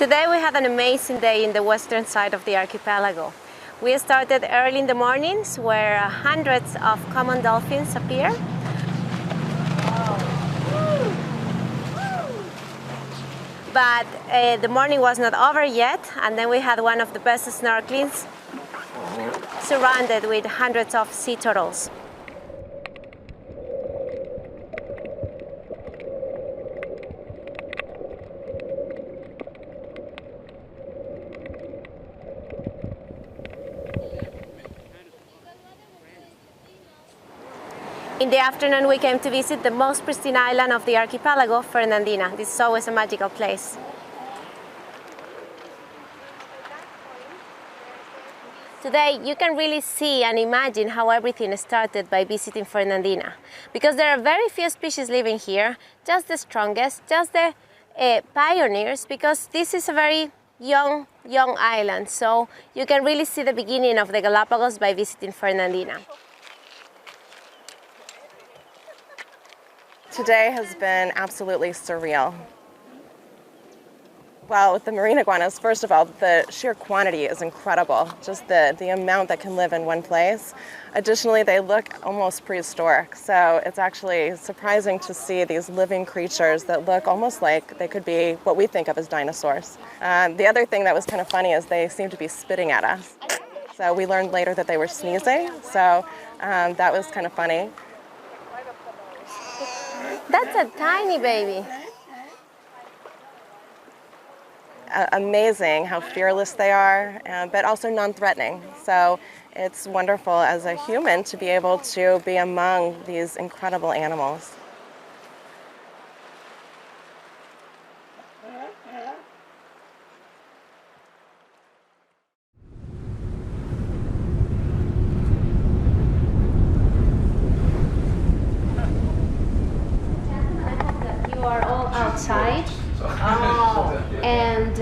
Today we had an amazing day in the western side of the archipelago. We started early in the mornings where hundreds of common dolphins appear. But the morning was not over yet, and then we had one of the best snorkelings surrounded with hundreds of sea turtles. In the afternoon, we came to visit the most pristine island of the archipelago, Fernandina. This is always a magical place. Today, you can really see and imagine how everything started by visiting Fernandina, because there are very few species living here, just the strongest, just the pioneers, because this is a very young island. So you can really see the beginning of the Galapagos by visiting Fernandina. Today has been absolutely surreal. Well, with the marine iguanas, first of all, the sheer quantity is incredible, just the amount that can live in one place. Additionally, they look almost prehistoric, so it's actually surprising to see these living creatures that look almost like they could be what we think of as dinosaurs. The other thing that was kind of funny is they seem to be spitting at us. So we learned later that they were sneezing, so that was kind of funny. That's a tiny baby. Amazing how fearless they are, but also non-threatening. So it's wonderful as a human to be able to be among these incredible animals. Are all outside and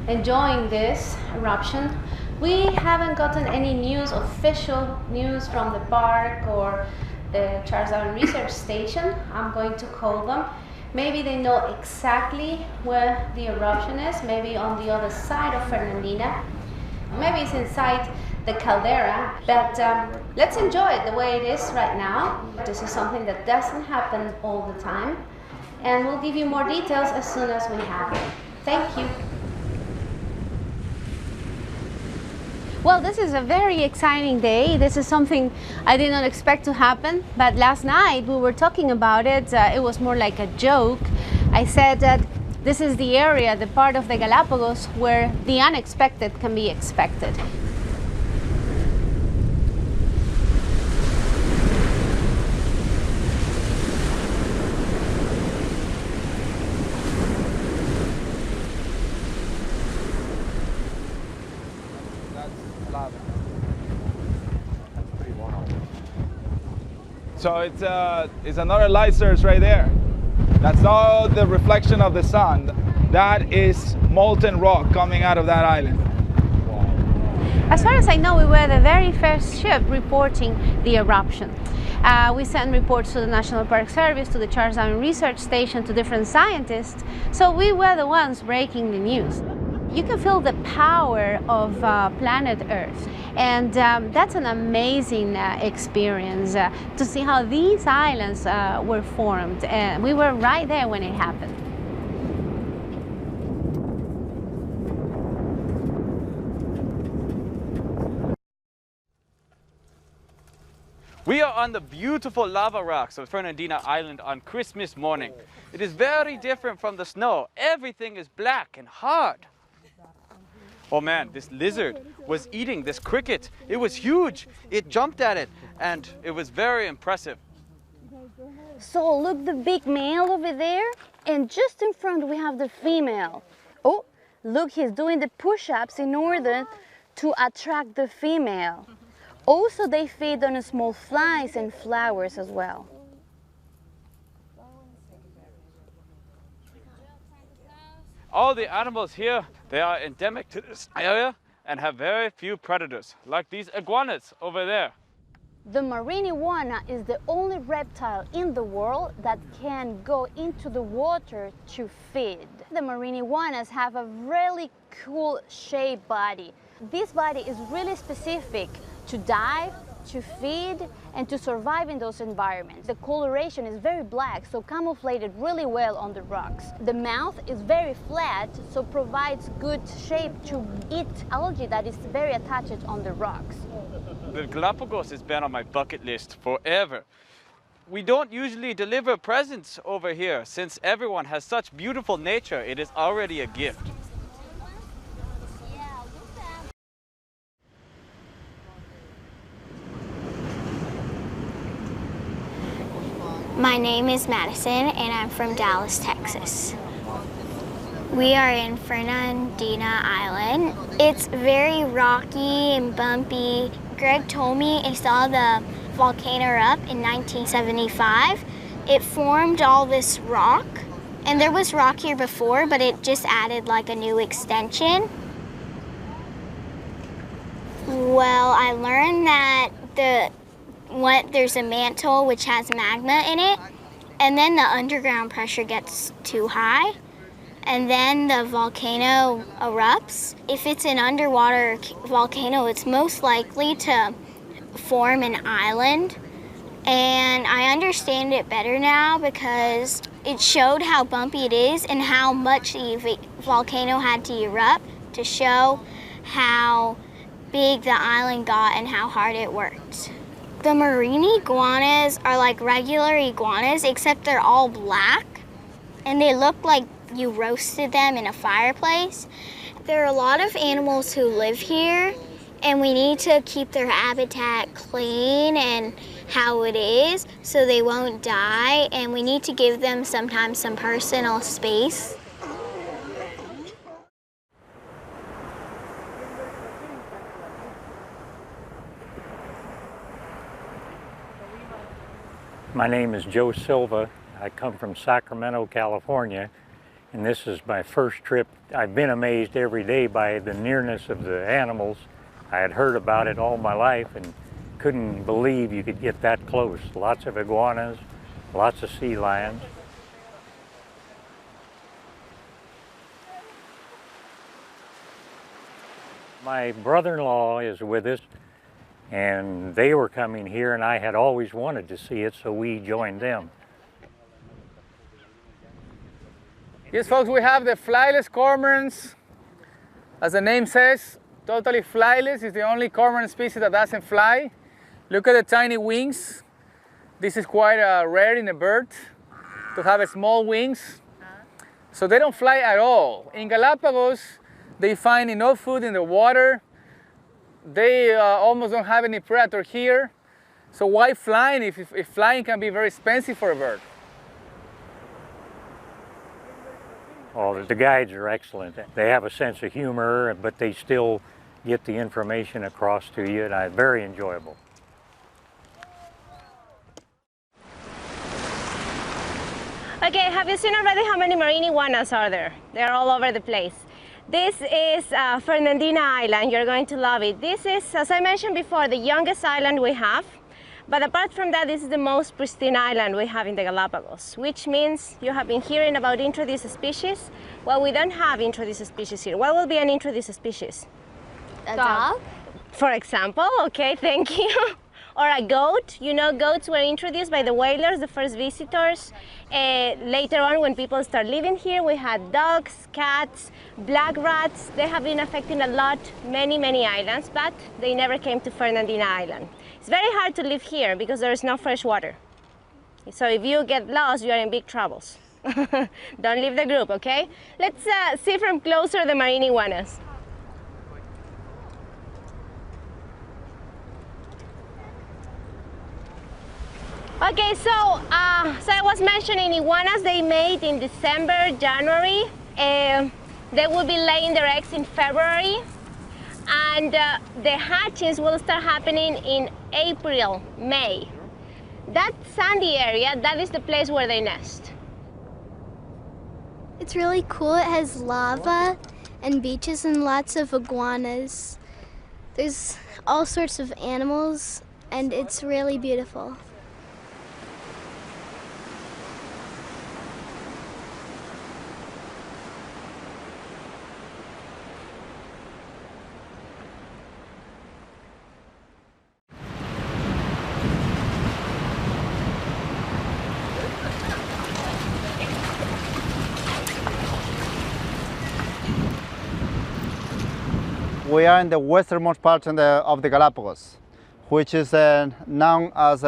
enjoying this eruption. We haven't gotten any official news from the park or the Chariry Research Station. I'm going to call them. Maybe they know exactly where the eruption is, maybe on the other side of Fernandina. Maybe it's inside the caldera, but let's enjoy it the way it is right now. This is something that doesn't happen all the time. And we'll give you more details as soon as we have it. Thank you. Well, this is a very exciting day. This is something I did not expect to happen, but last night we were talking about it. It was more like a joke. I said that this is the area, the part of the Galapagos where the unexpected can be expected. So it's another light source right there. That's all the reflection of the sun. That is molten rock coming out of that island. As far as I know, we were the very first ship reporting the eruption. We sent reports to the National Park Service, to the Chariry Research Station, to different scientists. So we were the ones breaking the news. You can feel the power of planet Earth, and that's an amazing experience to see how these islands were formed. And we were right there when it happened. We are on the beautiful lava rocks of Fernandina Island on Christmas morning. It is very different from the snow. Everything is black and hard. Oh man, this lizard was eating this cricket. It was huge. It jumped at it and it was very impressive. So look, the big male over there, and just in front we have the female. Oh, look, he's doing the push-ups in order to attract the female. Also, they feed on small flies and flowers as well. All the animals here, they are endemic to this area and have very few predators, like these iguanas over there. The marine iguana is the only reptile in the world that can go into the water to feed. The marine iguanas have a really cool shaped body. This body is really specific to dive, to feed, and to survive in those environments. The coloration is very black, so camouflated really well on the rocks. The mouth is very flat, so provides good shape to eat algae that is very attached on the rocks. The Galapagos has been on my bucket list forever. We don't usually deliver presents over here. Since everyone has such beautiful nature, it is already a gift. My name is Madison and I'm from Dallas, Texas. We are in Fernandina Island. It's very rocky and bumpy. Greg told me he saw the volcano erupt in 1975. It formed all this rock, and there was rock here before, but it just added like a new extension. Well, I learned that there's a mantle which has magma in it, and then the underground pressure gets too high, and then the volcano erupts. If it's an underwater volcano, it's most likely to form an island. And I understand it better now because it showed how bumpy it is and how much the volcano had to erupt to show how big the island got and how hard it worked. The marine iguanas are like regular iguanas, except they're all black, and they look like you roasted them in a fireplace. There are a lot of animals who live here, and we need to keep their habitat clean and how it is so they won't die, and we need to give them sometimes some personal space. My name is Joe Silva. I come from Sacramento, California, and this is my first trip. I've been amazed every day by the nearness of the animals. I had heard about it all my life and couldn't believe you could get that close. Lots of iguanas, lots of sea lions. My brother-in-law is with us, and they were coming here, and I had always wanted to see it, so we joined them. Yes, folks, we have the flyless cormorants. As the name says, totally flyless. It's the only cormorant species that doesn't fly. Look at the tiny wings. This is quite rare in a bird to have small wings. So they don't fly at all. In Galapagos, they find enough food in the water. They almost don't have any predator here. So why flying if flying can be very expensive for a bird? Oh, the guides are excellent. They have a sense of humor, but they still get the information across to you, and it's very enjoyable. Okay, have you seen already how many marine iguanas are there? They're all over the place. This is Fernandina Island. You're going to love it. This is, as I mentioned before, the youngest island we have. But apart from that, this is the most pristine island we have in the Galapagos, which means you have been hearing about introduced species. Well, we don't have introduced species here. What will be an introduced species? A dog? For example, okay, thank you. Or a goat. You know, goats were introduced by the whalers, the first visitors. Later on, when people start living here, we had dogs, cats, black rats. They have been affecting a lot, many islands, but they never came to Fernandina Island. It's very hard to live here because there is no fresh water. So if you get lost, you are in big troubles. Don't leave the group, okay? Let's see from closer the marine iguanas. Okay, so I was mentioning iguanas, they mate in December, January. They will be laying their eggs in February. And the hatchings will start happening in April, May. That sandy area, that is the place where they nest. It's really cool. It has lava and beaches and lots of iguanas. There's all sorts of animals and it's really beautiful. We are in the westernmost part of the Galápagos, which is known as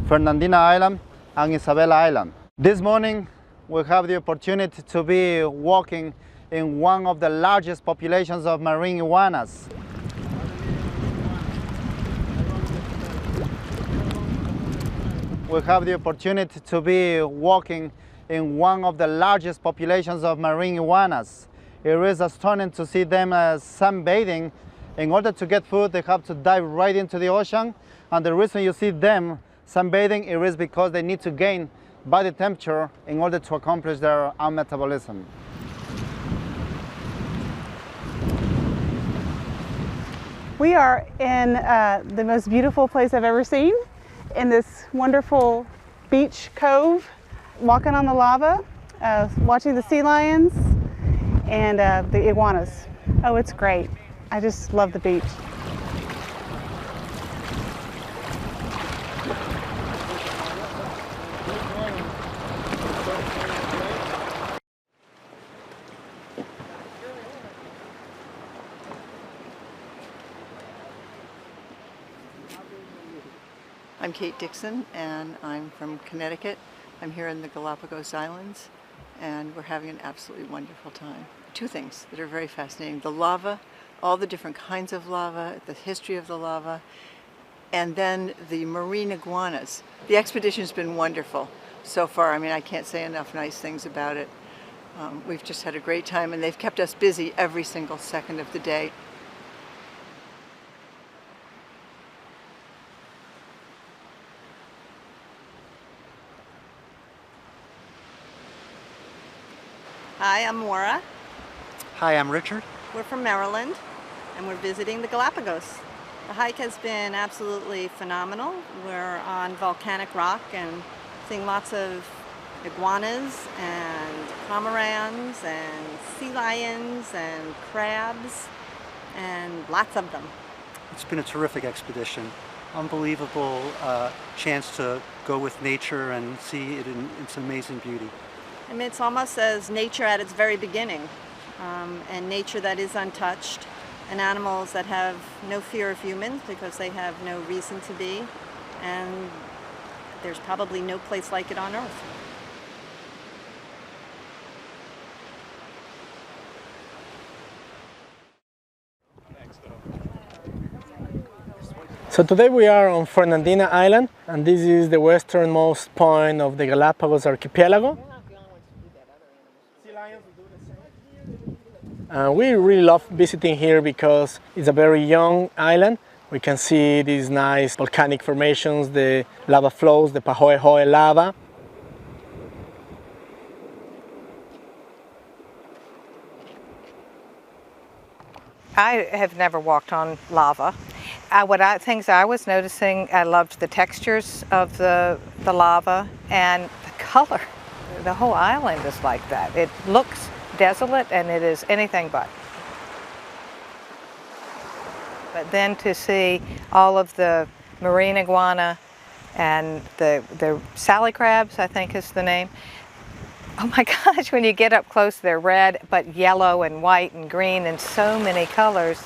Fernandina Island and Isabella Island. This morning we have the opportunity to be walking in one of the largest populations of marine iguanas. We have the opportunity to be walking in one of the largest populations of marine iguanas. It is stunning to see them sunbathing. In order to get food, they have to dive right into the ocean. And the reason you see them sunbathing is because they need to gain body temperature in order to accomplish their own metabolism. We are in the most beautiful place I've ever seen, in this wonderful beach cove, walking on the lava, watching the sea lions, and the iguanas. Oh, it's great. I just love the beach. I'm Kate Dixon, and I'm from Connecticut. I'm here in the Galápagos Islands, and we're having an absolutely wonderful time. Two things that are very fascinating: the lava, all the different kinds of lava, the history of the lava, and then the marine iguanas. The expedition's been wonderful so far. I mean, I can't say enough nice things about it. We've just had a great time, and they've kept us busy every single second of the day. Hi, I'm Maura. Hi, I'm Richard. We're from Maryland, and we're visiting the Galapagos. The hike has been absolutely phenomenal. We're on volcanic rock and seeing lots of iguanas and cormorants and sea lions and crabs, and lots of them. It's been a terrific expedition. Unbelievable chance to go with nature and see it in its amazing beauty. I mean, it's almost as nature at its very beginning, and nature that is untouched, and animals that have no fear of humans because they have no reason to be, and there's probably no place like it on Earth. So today we are on Fernandina Island, and this is the westernmost point of the Galapagos archipelago. We really love visiting here because it's a very young island. We can see these nice volcanic formations, the lava flows, the Pahoehoe lava. I have never walked on lava. Things I was noticing, I loved the textures of the lava and the color. The whole island is like that. It looks desolate, and it is anything but. But then to see all of the marine iguana and the Sally crabs, I think is the name. Oh my gosh, when you get up close, they're red, but yellow and white and green and so many colors.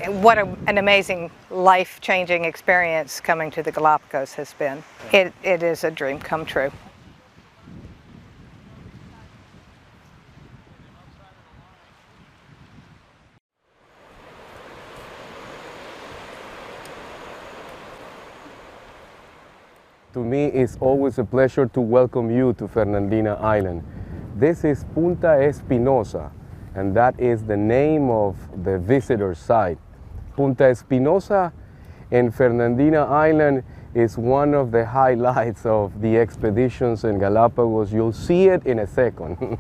What an amazing life-changing experience coming to the Galapagos has been. It is a dream come true. To me, it's always a pleasure to welcome you to Fernandina Island. This is Punta Espinosa, and that is the name of the visitor site. Punta Espinosa in Fernandina Island is one of the highlights of the expeditions in Galapagos. You'll see it in a second.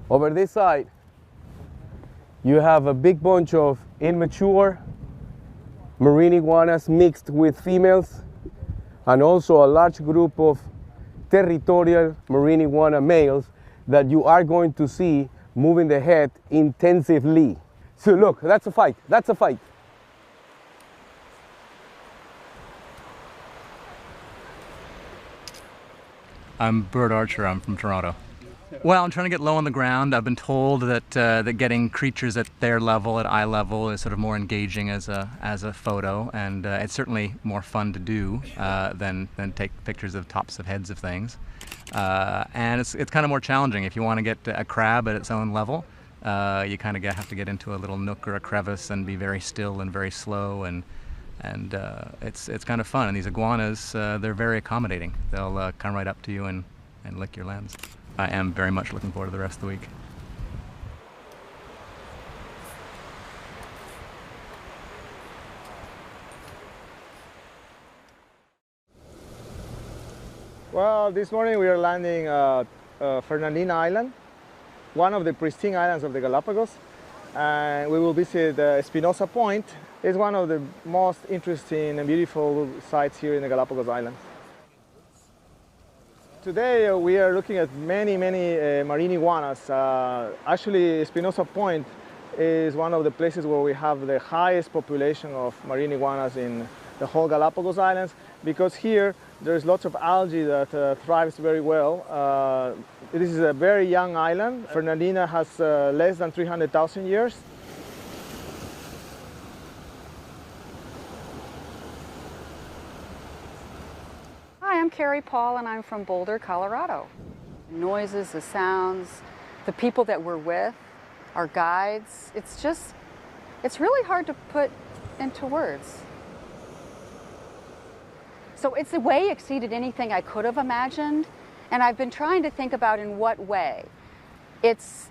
Over this side, you have a big bunch of immature marine iguanas mixed with females, and also a large group of territorial marine iguana males that you are going to see moving the head intensively. So look, that's a fight, that's a fight. I'm Bird Archer, I'm from Toronto. Well, I'm trying to get low on the ground. I've been told that that getting creatures at their level, at eye level, is sort of more engaging as a photo, and it's certainly more fun to do than take pictures of tops of heads of things. And it's kind of more challenging. If you want to get a crab at its own level, you kind of have to get into a little nook or a crevice and be very still and very slow, and it's kind of fun. And these iguanas, they're very accommodating. They'll come right up to you and lick your lens. I am very much looking forward to the rest of the week. Well, this morning we are landing Fernandina Island, one of the pristine islands of the Galapagos, and we will visit Espinosa Point. It's one of the most interesting and beautiful sites here in the Galapagos Islands. Today we are looking at many marine iguanas. Actually, Espinosa Point is one of the places where we have the highest population of marine iguanas in the whole Galapagos Islands, because here there's lots of algae that thrives very well. This is a very young island. Fernandina has less than 300,000 years. Hi, I'm Carrie Paul and I'm from Boulder, Colorado. The noises, the sounds, the people that we're with, our guides, it's really hard to put into words. So it's way exceeded anything I could have imagined, and I've been trying to think about in what way. It's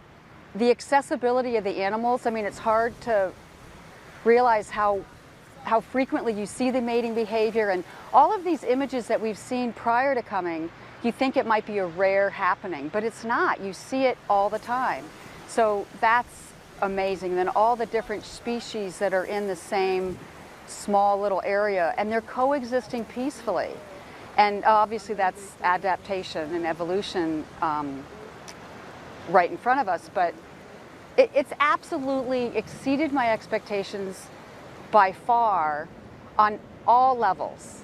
the accessibility of the animals. I mean, it's hard to realize how frequently you see the mating behavior, and all of these images that we've seen prior to coming, you think it might be a rare happening, but it's not. You see it all the time. So that's amazing. And then all the different species that are in the same small little area, and they're coexisting peacefully. And obviously that's adaptation and evolution right in front of us, but it's absolutely exceeded my expectations by far on all levels.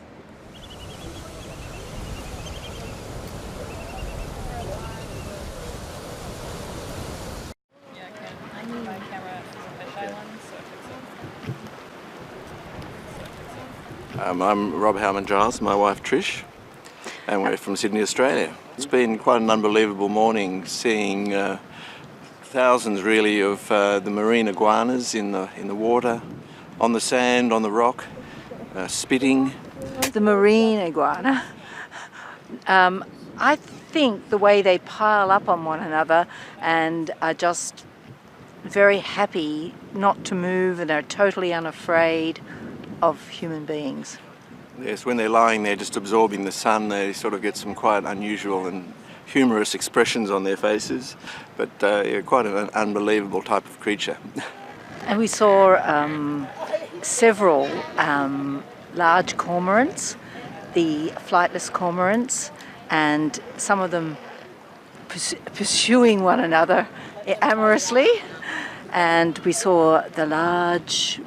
I'm Rob Howman-Giles, my wife Trish, and we're from Sydney, Australia. It's been quite an unbelievable morning, seeing thousands really of the marine iguanas in the water, on the sand, on the rock, spitting. The marine iguana, I think the way they pile up on one another and are just very happy not to move and are totally unafraid of human beings. Yes, when they're lying there just absorbing the sun, they sort of get some quite unusual and humorous expressions on their faces, but yeah, quite an unbelievable type of creature. And we saw several large cormorants, the flightless cormorants, and some of them pursuing one another amorously. And we saw the large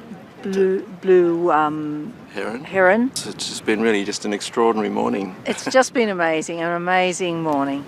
blue heron. It's just been really just an extraordinary morning. It's just been amazing, an amazing morning.